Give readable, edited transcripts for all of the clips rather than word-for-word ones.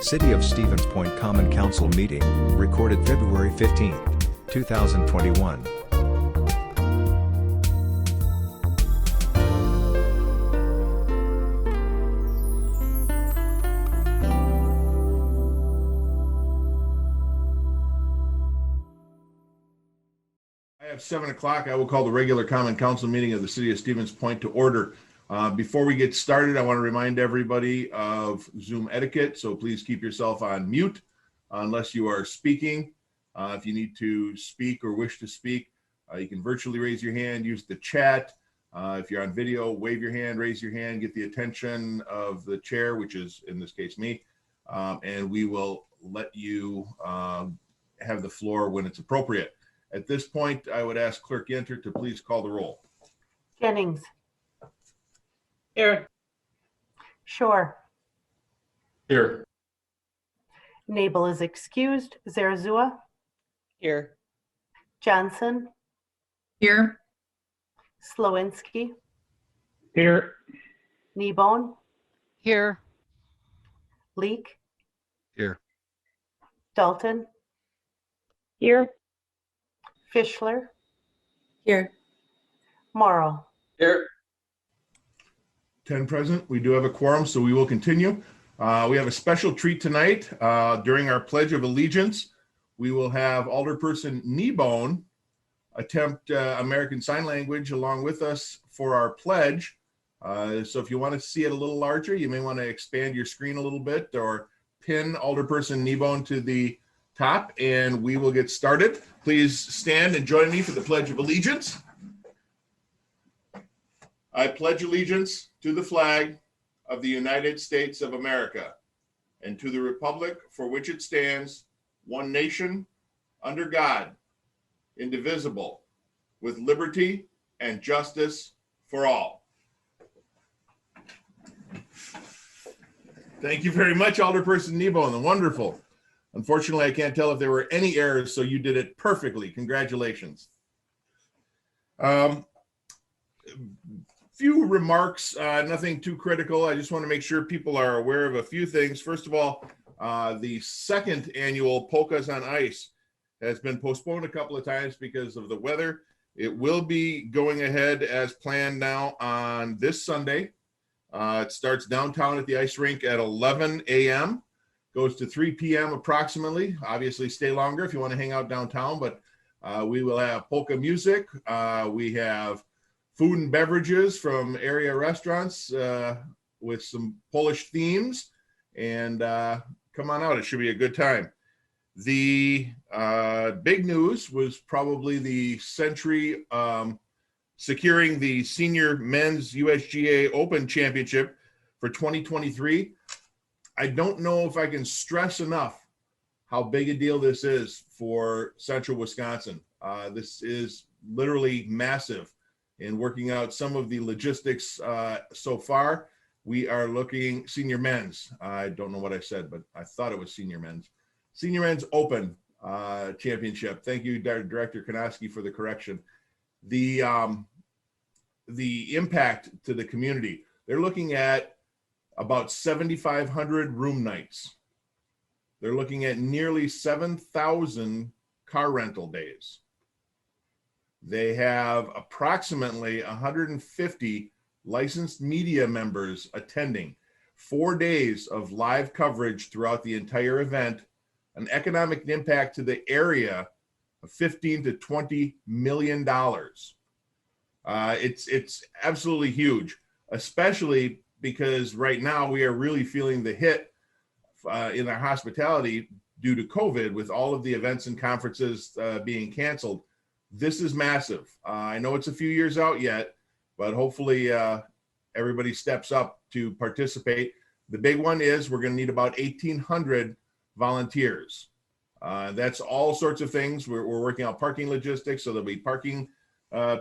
City of Stevens Point Common Council meeting, recorded February 15, 2021. At 7 o'clock, I will call the regular Common Council meeting of the City of Stevens Point to order. Before we get started, I want to remind everybody of Zoom etiquette, so please keep yourself on mute unless you are speaking. If you need to speak or wish to speak, you can virtually raise your hand, use the chat. If you're on video, wave your hand, raise your hand, get the attention of the chair, which is in this case me, and we will let you have the floor when it's appropriate. At this point, I would ask Clerk Yenter to please call the roll. Jennings. Here. Shore. Here. Nabel is excused. Zarazua. Here. Johnson. Here. Slowinski. Here. Kneebone. Here. Leak. Here. Dalton. Here. Fischler. Here. Morrow. Here. 10 present. We do have a quorum, so we will continue. We have a special treat tonight. During our Pledge of Allegiance, we will have Alderperson Kneebone attempt American Sign Language along with us for our pledge. So if you want to see it a little larger, you may want to expand your screen a little bit or pin Alderperson Kneebone to the top, and we will get started. Please stand and join me for the Pledge of Allegiance. I pledge allegiance to the flag of the United States of America and to the republic for which it stands, one nation, under God, indivisible, with liberty and justice for all. Thank you very much, Alderperson Kneebone. Wonderful. Unfortunately, I can't tell if there were any errors, so you did it perfectly. Congratulations. Few remarks, nothing too critical. I just want to make sure people are aware of a few things. First of all, the second annual Polkas on Ice has been postponed a couple of times because of the weather. It will be going ahead as planned now on this Sunday. It starts downtown at the ice rink at 11 a.m., goes to 3 p.m. approximately. Obviously, stay longer if you want to hang out downtown, but we will have polka music. We have food and beverages from area restaurants with some Polish themes, and come on out. It should be a good time. The big news was probably the Century securing the Senior Men's USGA Open Championship for 2023. I don't know if I can stress enough how big a deal this is for Central Wisconsin. This is literally massive. In working out some of the logistics so far, we are looking senior men's. I don't know what I said, but I thought it was senior men's. Senior men's Open Championship. Thank you, Director Konoski, for the correction. The impact to the community. They're looking at about 7,500 room nights. They're looking at nearly 7,000 car rental days. They have approximately 150 licensed media members attending, 4 days of live coverage throughout the entire event, an economic impact to the area of $15 to $20 million. It's absolutely huge, especially because right now we are really feeling the hit in our hospitality due to COVID with all of the events and conferences being canceled. This is massive. I know it's a few years out yet, but hopefully everybody steps up to participate. The big one is we're going to need about 1,800 volunteers. That's all sorts of things. We're working out parking logistics, so there'll be parking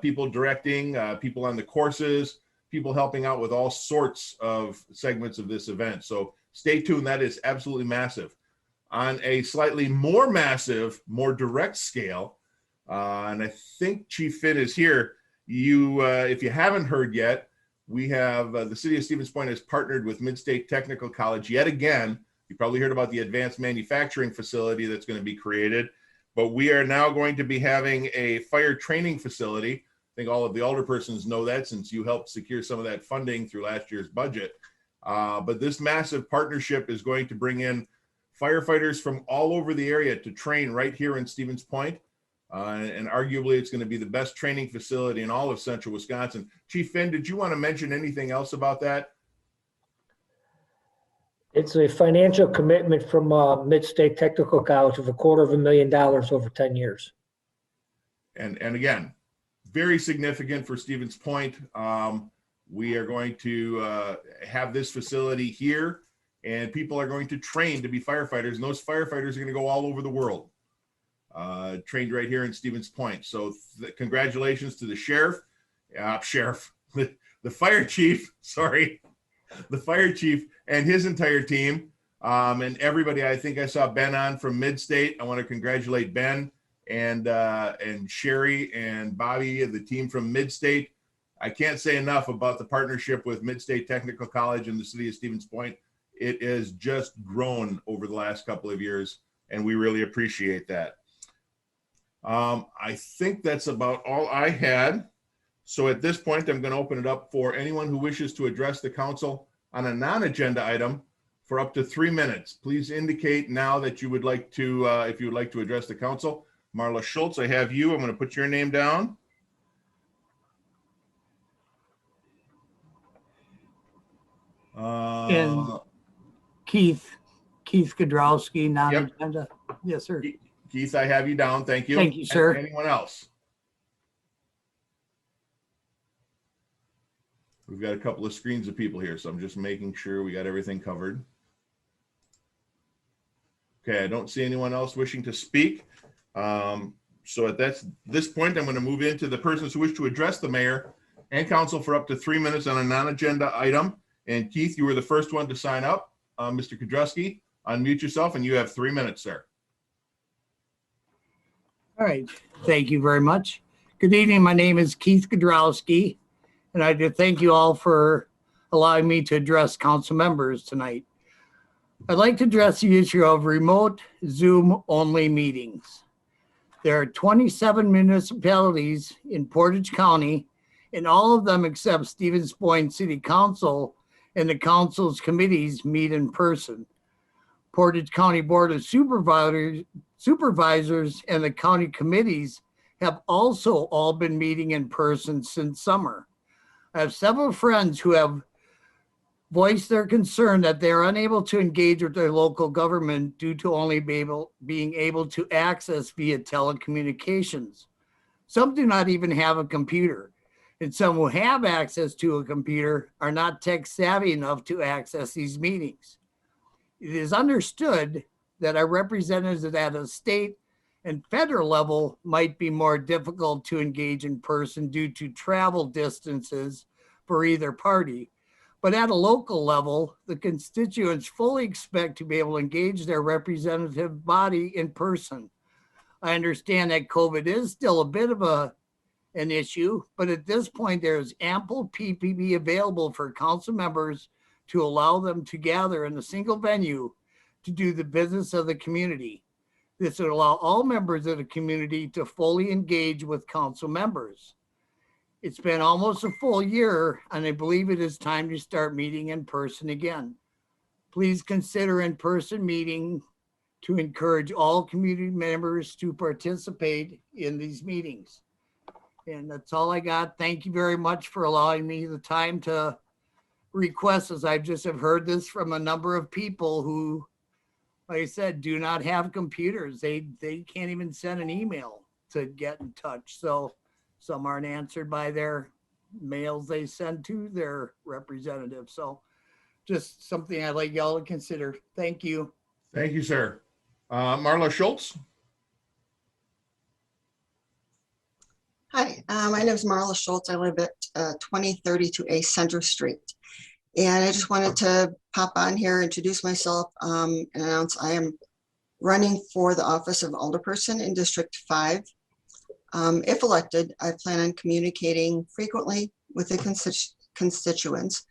people directing, people on the courses, people helping out with all sorts of segments of this event. So stay tuned. That is absolutely massive. On a slightly more massive, more direct scale, and I think Chief Finn is here. If you haven't heard yet, we have the City of Stevens Point has partnered with Midstate Technical College yet again You probably heard about the advanced manufacturing facility that's going to be created, but we are now going to be having a fire training facility. I think all of the alderpersons know that since you helped secure some of that funding through last year's budget. But this massive partnership is going to bring in firefighters from all over the area to train right here in Stevens Point. And arguably it's going to be the best training facility in all of central Wisconsin. Chief Finn, did you want to mention anything else about that? It's a financial commitment from Mid-State Technical College of $250,000 over 10 years. And again, very significant for Stevens Point. We are going to have this facility here, and people are going to train to be firefighters, and those firefighters are going to go all over the world, trained right here in Stevens Point. So congratulations to the the fire chief, sorry, the fire chief and his entire team, and everybody. I think I saw Ben on from Mid-State. I want to congratulate Ben and Sherry and Bobby and the team from Mid-State. I can't say enough about the partnership with Mid-State Technical College and the city of Stevens Point. It has just grown over the last couple of years, and we really appreciate that. I think that's about all I had. So at this point, I'm going to open it up for anyone who wishes to address the council on a non-agenda item for up to 3 minutes. Please indicate now that you would like to, if you would like to address the council. Marla Schultz, I have you. I'm going to put your name down. And Keith Godrowski, non-agenda. Yes, sir. Keith, I have you down. Thank you. Thank you, sir. Anyone else? We've got a couple of screens of people here, so I'm just making sure we got everything covered. Okay, I don't see anyone else wishing to speak. So at this point, I'm going to move into the persons who wish to address the mayor and council for up to 3 minutes on a non-agenda item. And Keith, you were the first one to sign up. Mr. Kudrowski, unmute yourself and you have 3 minutes, sir. All right. Thank you very much. Good evening. My name is Keith Godrowski, and I do thank you all for allowing me to address council members tonight. I'd like to address the issue of remote Zoom-only meetings. There are 27 municipalities in Portage County, and all of them except Stevens Point City Council and the council's committees meet in person. Portage County Board of Supervisors and the county committees have also all been meeting in person since summer. I have several friends who have voiced their concern that they are unable to engage with their local government due to only being able to access via telecommunications. Some do not even have a computer, and some who have access to a computer are not tech savvy enough to access these meetings. It is understood that our representatives at a state and federal level might be more difficult to engage in person due to travel distances for either party. But at a local level, the constituents fully expect to be able to engage their representative body in person. I understand that COVID is still a bit of an issue, but at this point, there is ample PPE available for council members to allow them to gather in a single venue to do the business of the community. This would allow all members of the community to fully engage with council members. It's been almost a full year, and I believe it is time to start meeting in person again. Please consider in-person meeting to encourage all community members to participate in these meetings. And that's all I got. Thank you very much for allowing me the time to request, as I just have heard this from a number of people who, like I said, do not have computers. They can't even send an email to get in touch. So some aren't answered by their mails they send to their representatives. So just something I'd like y'all to consider. Thank you. Thank you, sir. Marla Schultz. Hi, my name is Marla Schultz. I live at 2032A Center Street. And I just wanted to pop on here, introduce myself, and announce I am running for the office of Alderperson in District 5. If elected, I plan on communicating frequently with the constituents.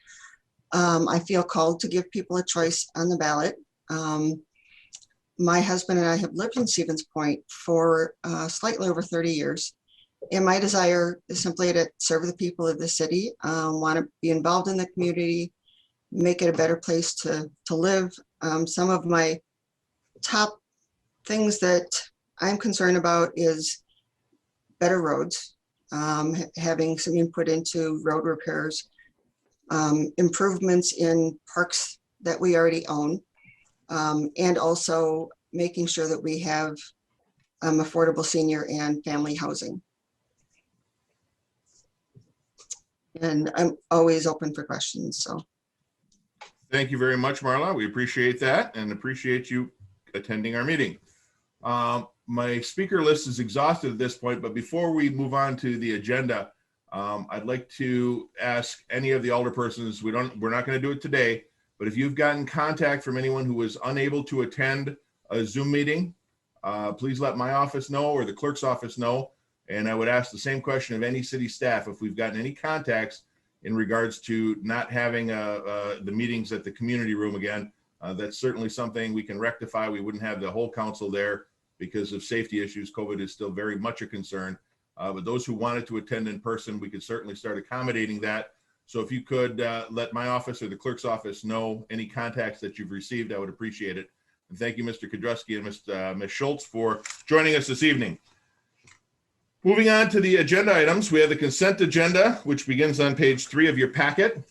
I feel called to give people a choice on the ballot. My husband and I have lived in Stevens Point for slightly over 30 years. And my desire is simply to serve the people of the city, want to be involved in the community, make it a better place to live. Some of my top things that I'm concerned about is better roads, having some input into road repairs, improvements in parks that we already own, and also making sure that we have affordable senior and family housing. And I'm always open for questions, so. Thank you very much, Marla. We appreciate that and appreciate you attending our meeting. My speaker list is exhausted at this point, but before we move on to the agenda, I'd like to ask any of the alderpersons, we're not going to do it today, but if you've gotten contact from anyone who was unable to attend a Zoom meeting, please let my office know or the clerk's office know. And I would ask the same question of any city staff if we've gotten any contacts in regards to not having the meetings at the community room again. That's certainly something we can rectify. We wouldn't have the whole council there because of safety issues. COVID is still very much a concern. But those who wanted to attend in person, we could certainly start accommodating that. So if you could let my office or the clerk's office know any contacts that you've received, I would appreciate it. And thank you, Mr. Kudrowski and Ms. Schultz for joining us this evening. Moving on to the agenda items, we have the consent agenda, which begins on page 3 of your packet.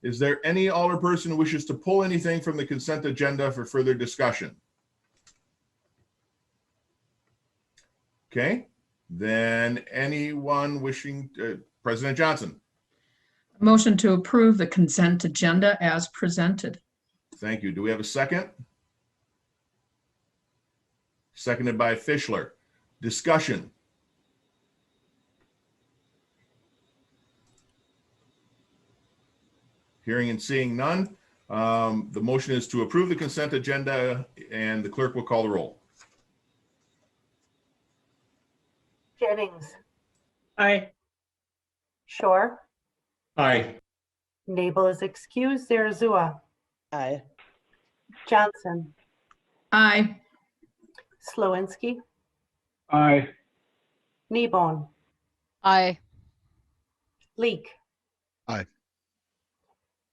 Is there any alderperson who wishes to pull anything from the consent agenda for further discussion? Okay, then anyone wishing, President Johnson. Motion to approve the consent agenda as presented. Thank you. Do we have a second? Seconded by Fischler. Discussion. Hearing and seeing none. The motion is to approve the consent agenda and the clerk will call the roll. Jennings, Aye. Shore, Aye. Nabel is excused. Zarazua, Aye. Johnson, Aye. Slowinski, Aye. Kneebone, Aye. Leek. Aye.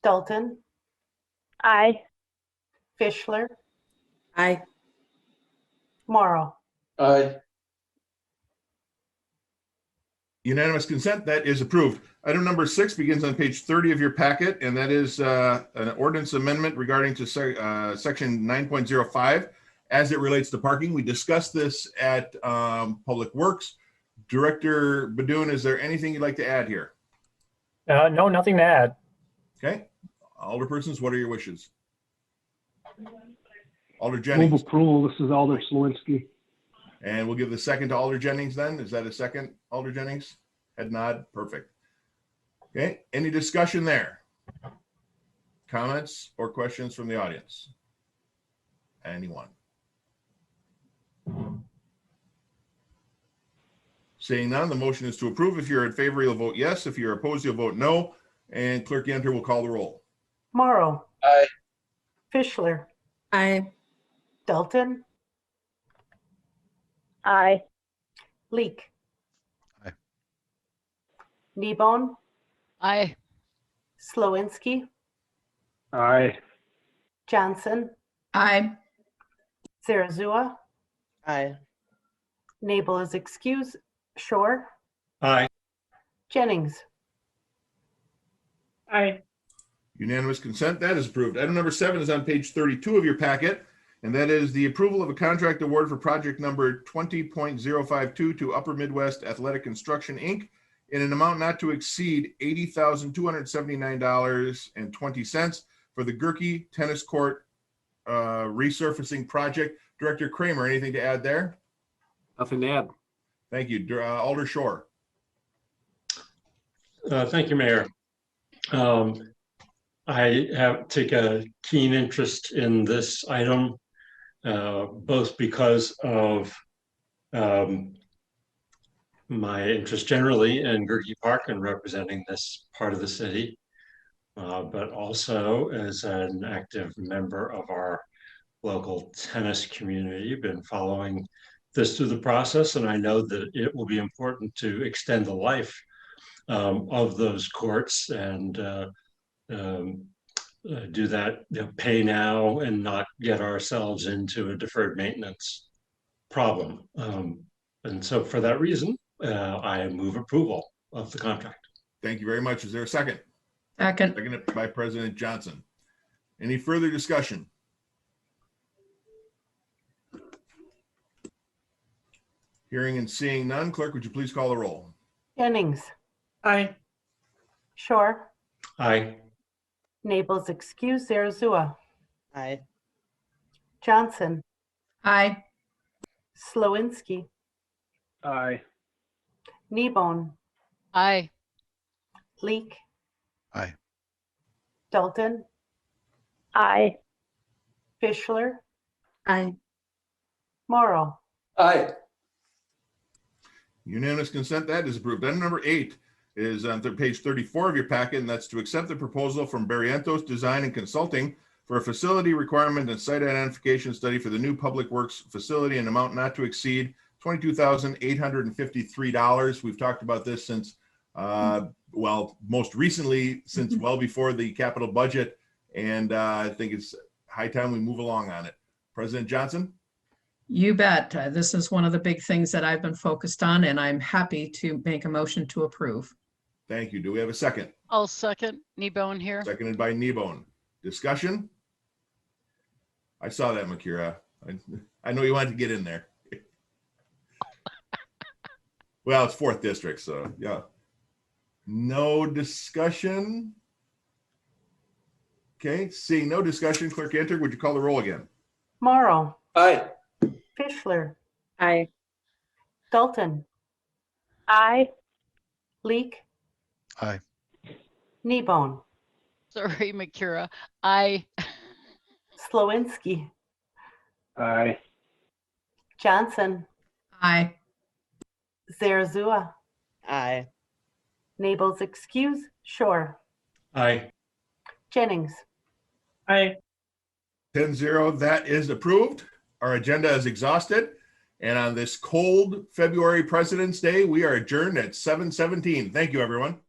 Dalton, Aye. Fischler, Aye. Morrow. Aye. Unanimous consent, that is approved. Item number 6 begins on page 30 of your packet, and that is an ordinance amendment regarding to section 9.05 as it relates to parking. We discussed this at Public Works. Director Badoon, is there anything you'd like to add here? No, nothing to add. Okay, alderpersons, what are your wishes? Alder Jennings. Move approval. This is Alder Slowinski. And we'll give the second to Alder Jennings then. Is that a second, Alder Jennings? Head nod, perfect. Okay, any discussion there? Comments or questions from the audience? Anyone? Seeing none, the motion is to approve. If you're in favor, you'll vote yes. If you're opposed, you'll vote no. And Clerk Yenter will call the roll. Morrow. Aye. Fischler, Aye. Dalton, Aye. Leek. Aye. Kneebone, Aye. Slowinski, Aye. Johnson, Aye. Zarazua, Aye. Nabel is excused. Shore, Aye. Jennings. Aye. Unanimous consent, that is approved. Item number 7 is on page 32 of your packet, and that is the approval of a contract award for project number 20.052 to Upper Midwest Athletic Construction, Inc. in an amount not to exceed $80,279.20 for the Gerke Tennis Court resurfacing project. Director Kramer, anything to add there? Nothing to add. Thank you. Alder Shore. Thank you, Mayor. I take a keen interest in this item, both because of my interest generally in Gerke Park and representing this part of the city, but also as an active member of our local tennis community, been following this through the process, and I know that it will be important to extend the life of those courts and do that, pay now and not get ourselves into a deferred maintenance problem. And so for that reason, I move approval of the contract. Thank you very much. Is there a second? Second. Seconded by President Johnson. Any further discussion? Hearing and seeing none, clerk, would you please call the roll? Jennings, Aye. Shore, Aye. Naples excuse, Zarazua, Aye. Johnson, Aye. Slawinski, Aye. Kneebone, Aye. Leek. Aye. Dalton, Aye. Fischler, Aye. Morrow. Aye. Unanimous consent, that is approved. Item number 8 is on page 34 of your packet, and that's to accept the proposal from Barrientos Design and Consulting for a facility requirement and site identification study for the new Public Works facility, an amount not to exceed $22,853. We've talked about this since, well, most recently since well before the capital budget, and I think it's high time we move along on it. President Johnson? You bet. This is one of the big things that I've been focused on, and I'm happy to make a motion to approve. Thank you. Do we have a second? I'll second. Kneebone here. Seconded by Kneebone. Discussion? I saw that, Makira. I know you wanted to get in there. Well, it's 4th district, so yeah. No discussion? Okay, seeing no discussion, Clerk Anter, would you call the roll again? Morrow, Aye. Fischler, Aye. Dalton, Aye. Leek, Aye. Kneebone, Sorry, Makira. Aye. Slawinski, Aye. Johnson, Aye. Zarazua, Aye. Naples excuse, Shore, Aye. Jennings. Aye. 10-0, that is approved. Our agenda is exhausted. And on this cold February President's Day, we are adjourned at 7:17. Thank you, everyone.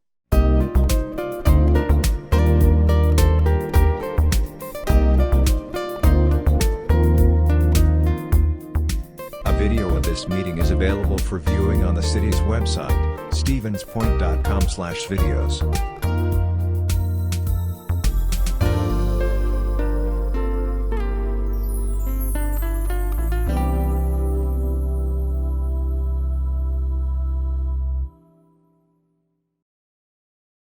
A video of this meeting is available for viewing on the city's website, stevenspoint.com/videos.